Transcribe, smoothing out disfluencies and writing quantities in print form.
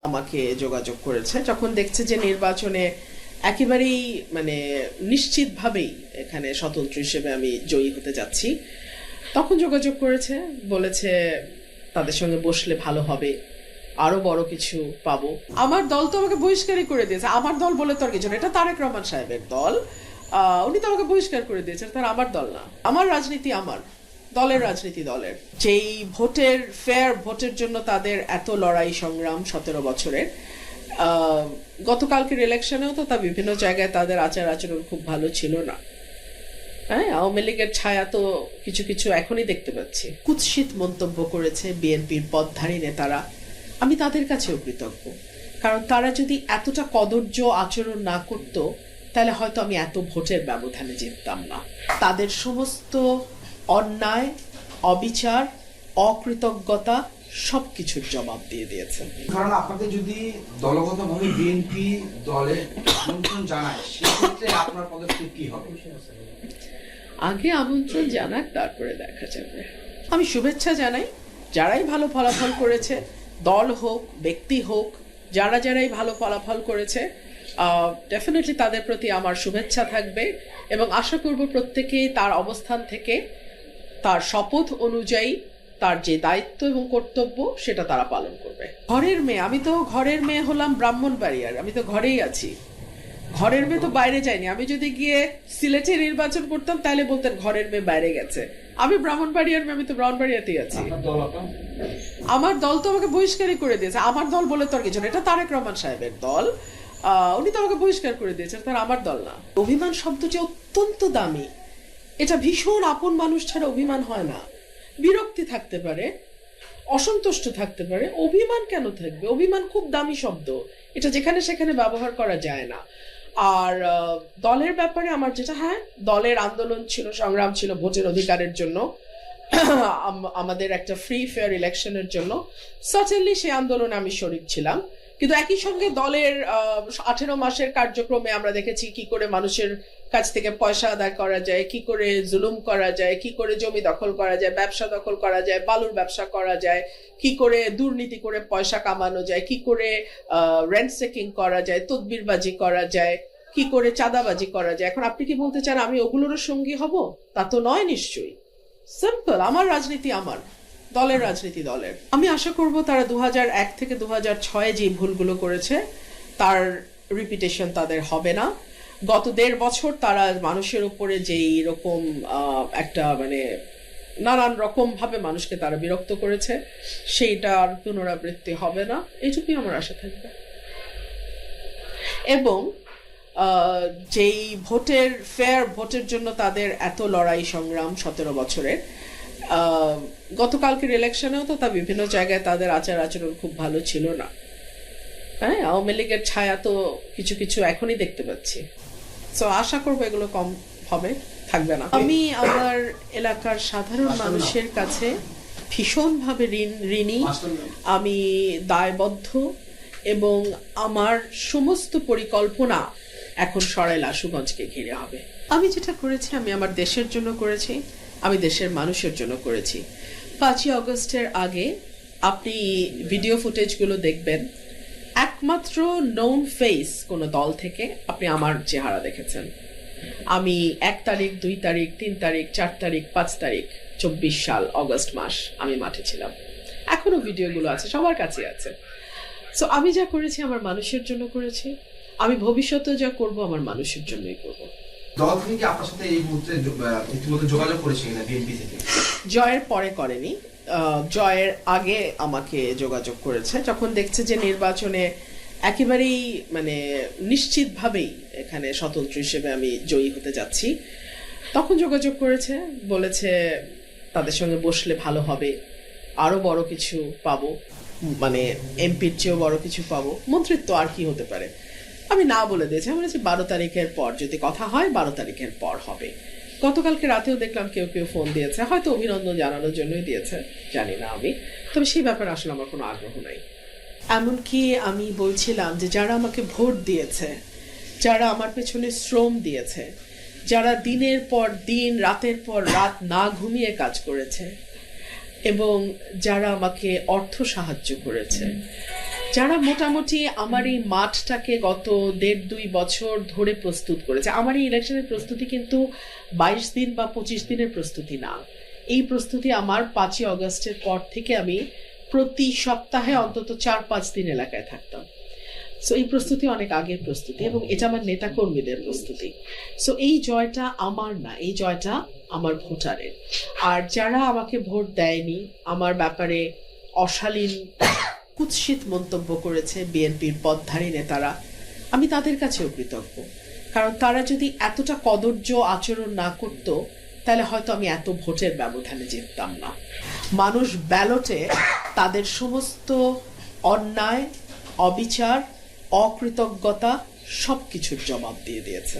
আমাকে যোগাযোগ করেছে যখন দেখছে যে নির্বাচনে একেবারেই নিশ্চিতভাবেই এখানে স্বতন্ত্র হিসেবে আমি জয়ী হতে যাচ্ছি, তখন যোগাযোগ করেছে, বলেছে তাদের সঙ্গে বসলে ভালো হবে, আরো বড় কিছু পাবো। আমার দল তো আমাকে বহিষ্কারই করে দিয়েছে। আমার দল বলে তো আর কিছু না, এটা তারেক রহমান সাহেবের দল। উনি তো আমাকে বহিষ্কার করে দিয়েছেন, তার আমার দল না। আমার রাজনীতি আমার দলের রাজনীতি দলের। যেই ভোটের ফেয়ার ভোটের জন্য তাদের এত লড়াই সংগ্রাম 17 বছরের, গতকালকের ইলেকশনেও তো তা বিভিন্ন জায়গায় তাদের আচার আচরণ খুব ভালো ছিল না। হ্যাঁ, আওয়ামী লীগের ছায়া তো কিছু কিছু এখনই দেখতে পাচ্ছি। কুৎসিত মন্তব্য করেছে বিএনপির পদধারী নেতারা। আমি তাদের কাছেও কৃতজ্ঞ, কারণ তারা যদি এতটা কদর্য আচরণ না করত তাহলে হয়তো আমি এত ভোটের ব্যবধানে জিততাম না। তাদের সমস্ত অন্যায়, অবিচার, অকৃতজ্ঞতা সবকিছুর জবাব দিয়ে দিয়েছে। কারণ আপনাদের যদি দলগতভাবে বিএনপি দলে আমন্ত্রণ জানায়, সেক্ষেত্রে আপনার পদক্ষেপ কি হবে? আগে আমন্ত্রণ জানাক, তারপরে দেখা যাবে। আমি শুভেচ্ছা জানাই যারাই ভালো ফলাফল করেছে, দল হোক ব্যক্তি হোক, যারাই ভালো ফলাফল করেছে, ডেফিনেটলি তাদের প্রতি আমার শুভেচ্ছা থাকবে এবং আশা করব প্রত্যেকেই তার অবস্থান থেকে তার শপথ অনুযায়ী তার যে দায়িত্ব এবং কর্তব্য সেটা তারা পালন করবে। ঘরের মেয়ে, আমি তো ঘরের মেয়ে হলাম ব্রাহ্মণবাড়িয়ার, আমি তো ঘরেই আছি। ঘরের মেয়ে তো বাইরে যায়নি। আমি যদি গিয়ে সিলেটে নির্বাচন করতাম তাহলে বলতেন ঘরের মেয়ে বাইরে গেছে। আমি ব্রাহ্মণবাড়িয়ার মেয়ে, আমি তো ব্রাহ্মণবাড়িয়াতেই আছি। আমার দল তো আমাকে বহিষ্কারই করে দিয়েছে। আমার দল বলে তো আর কিছু না, এটা তারেক রহমান সাহেবের দল। উনি তো আমাকে বহিষ্কার করে দিয়েছেন, তার আমার দল না। অভিমান শব্দটি অত্যন্ত দামি। এটা ভীষণ আপন মানুষ ছাড়া অভিমান হয় না। বিরক্তি থাকতে পারে, অসন্তুষ্ট থাকতে পারে, অভিমান কেন থাকবে? অভিমান খুব দামি শব্দ, এটা যেখানে সেখানে ব্যবহার করা যায় না। আর দলের ব্যাপারে আমার যেটা, হ্যাঁ, দলের আন্দোলন ছিল, সংগ্রাম ছিল ভোটের অধিকারের জন্য, আমাদের একটা ফ্রি ফেয়ার ইলেকশনের জন্য। সার্টেনলি সেই আন্দোলনে আমি শরিক ছিলাম, কিন্তু একই সঙ্গে দলের 18 মাসের কার্যক্রমে আমরা দেখেছি কি করে মানুষের কাছ থেকে পয়সা আদায় করা যায়, কি করে জুলুম করা যায়, কি করে জমি দখল করা যায়, ব্যবসা দখল করা যায়, বালুর ব্যবসা করা যায়, কি করে দুর্নীতি করে পয়সা কামানো যায়, কি করে রেন্ট সেকিং করা যায়, তদবিরবাজি করা যায়, কি করে চাঁদাবাজি করা যায়। এখন আপনি কি বলতে চান আমি ওগুলোরও সঙ্গী হব? তা তো নয় নিশ্চয়ই। সিম্পল, আমার রাজনীতি আমার দলের রাজনীতি দলের। আমি আশা করব তারা 2001 থেকে 2006 যে ভুলগুলো করেছে তার রিপিটেশন তাদের হবে না। গত 1.5 বছর তারা মানুষের উপরে যেই রকম একটা নানান রকম ভাবে মানুষকে তারা বিরক্ত করেছে, সেইটার পুনরাবৃত্তি হবে না, এইটুকুই আমার আশা থাকবে। এবং যেই ভোটের ফেয়ার ভোটের জন্য তাদের এত লড়াই সংগ্রাম 17 বছরের, গতকালকের ইলেকশনেও তো তা বিভিন্ন জায়গায় তাদের আচার আচরণ খুব ভালো ছিল না। হ্যাঁ, আওয়ামী লীগের ছায়া তো কিছু কিছু এখনই দেখতে পাচ্ছি। তো আশা করবো এগুলো কম হবে, থাকবে না। আমি আমার এলাকার সাধারণ মানুষের কাছে ভীষণভাবে ঋণী, আমি দায়বদ্ধ এবং আমার সমস্ত পরিকল্পনা এখন সরাইল আশুগঞ্জকে ঘিরে হবে। আমি যেটা করেছি আমি আমার দেশের জন্য করেছি, আমি দেশের মানুষের জন্য করেছি। 5ই আগস্টের আগে আপনি ভিডিও ফুটেজগুলো দেখবেন, একমাত্র নোন ফেস কোনো দল থেকে আপনি আমার চেহারা দেখেছেন। আমি 1 তারিখ, 2 তারিখ, 3 তারিখ, 4 তারিখ, 5 তারিখ 24 সাল অগস্ট মাস আমি মাঠে ছিলাম। এখনো ভিডিওগুলো আছে, সবার কাছে আছে। সো আমি যা করেছি আমার মানুষের জন্য করেছি, আমি ভবিষ্যতে যা করব আমার মানুষের জন্যই করব। দল থেকে কি আপনার সাথে এই মুহূর্তে ইতিমধ্যে যোগাযোগ করেছে কিনা বিএনপি থেকে? জয়ের পরে করেনি, জয়ের আগে আমাকে যোগাযোগ করেছে যখন দেখছে যে নির্বাচনে একেবারেই নিশ্চিতভাবেই এখানে স্বতন্ত্র হিসেবে আমি জয়ী হতে যাচ্ছি, তখন যোগাযোগ করেছে, বলেছে তাদের সঙ্গে বসলে ভালো হবে, আরো বড় কিছু পাবো, এমপির চেয়েও বড় কিছু পাবো, মন্ত্রিত্ব আর কি হতে পারে। আমি না বলে দিয়েছি, আমি বলেছি 12 তারিখের পর যদি কথা হয় 12 তারিখের পর হবে। গতকালকে রাতেও দেখলাম কেউ কেউ ফোন দিয়েছে, হয়তো অভিনন্দন জানানোর জন্যই দিয়েছে, জানি না আমি, তবে সেই ব্যাপারে আসলে আমার কোনো আগ্রহ নাই। এমনকি আমি বলছিলাম যে যারা আমাকে ভোট দিয়েছে, যারা আমার পেছনে শ্রম দিয়েছে, যারা দিনের পর দিন রাতের পর রাত না ঘুমিয়ে কাজ করেছে এবং যারা আমাকে অর্থ সাহায্য করেছে, যারা মোটামুটি আমার এই মাঠটাকে গত 1.5-2 বছর ধরে প্রস্তুত করেছে। আমার এই ইলেকশনের প্রস্তুতি কিন্তু 22 দিন বা 25 দিনের প্রস্তুতি না। এই প্রস্তুতি আমার 5ই অগস্টের পর থেকে আমি প্রতি সপ্তাহে অন্তত 4-5 দিন এলাকায় থাকতাম। সো এই প্রস্তুতি অনেক আগের প্রস্তুতি, এবং এটা আমার নেতাকর্মীদের প্রস্তুতি। সো এই জয়টা আমার না, এই জয়টা আমার ভোটারের। আর যারা আমাকে ভোট দেয়নি, আমার ব্যাপারে অশালীন কুৎসিত মন্তব্য করেছে বিএনপির পদধারী নেতারা, আমি তাদের কাছেও কৃতজ্ঞ। কারণ তারা যদি এতটা কদর্য আচরণ না করত, তাহলে হয়তো আমি এত ভোটের ব্যবধানে জিততাম না। মানুষ ব্যালটে তাদের সমস্ত অন্যায়, অবিচার, অকৃতজ্ঞতা সবকিছুর জবাব দিয়ে দিয়েছে।